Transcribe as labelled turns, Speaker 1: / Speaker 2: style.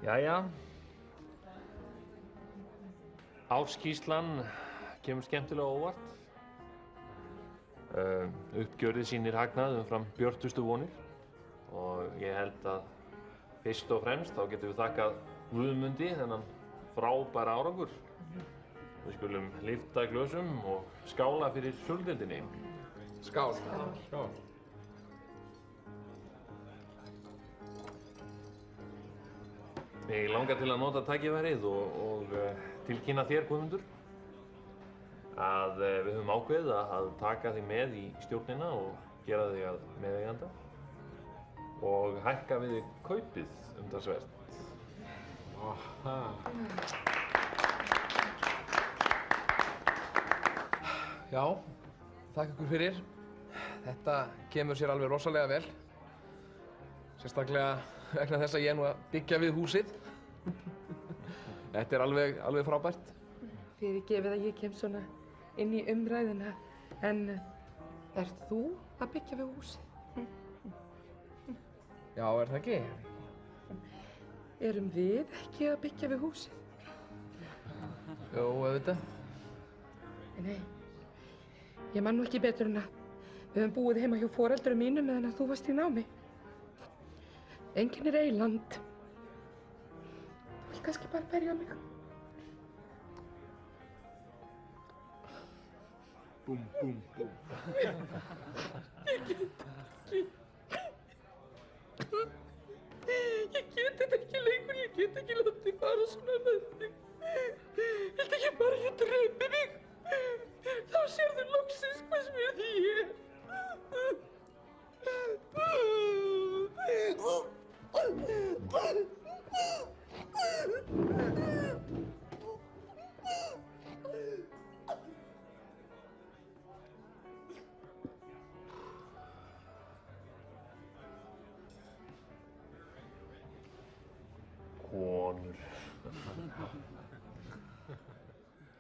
Speaker 1: Jæja. Ársskýrslan kemur skemmtilega á óvart. Uppgjörið sýnir hagnað umfram björtustu vonir og ég held að fyrst og fremst þá getum við þakkað Guðmundi þennan frábæra árangur. Við skulum lyfta glösum og skála fyrir söludeildinni.
Speaker 2: Skál. Skál.
Speaker 1: Mig langar til að nota tækifærið og tilkynna þér, Guðmundur, að við höfum ákveðið að taka þig með í stjórnina og gera þig að meðeiganda og hækka við þig kaupið umtalsvert.
Speaker 2: Já, þakka ykkur fyrir. Þetta kemur sér alveg rosalega vel. Sérstaklega vegna þess að ég er nú að byggja við húsið. Þetta er alveg frábært.
Speaker 3: Fyrirgefið að ég kem svona inn í umræðuna, en ert þú að byggja við húsið?
Speaker 2: Já, er það ekki?
Speaker 3: Erum við ekki að byggja við húsið?
Speaker 2: Jú, auðvitað.
Speaker 3: Nei, ég man nú ekki betur en að við höfum búið heima hjá foreldrum mínum meðan að þú varst í námi. Enginn er eyland. Þú vilt kannski bara berja mig?
Speaker 2: Búm, búm, búm.
Speaker 3: Ég get þetta ekki lengur, ég get ekki látið fara svona með þig. Viltu ekki bara ég drepi mig? Þá sérðu loksins hvers virði ég er.
Speaker 1: Konur.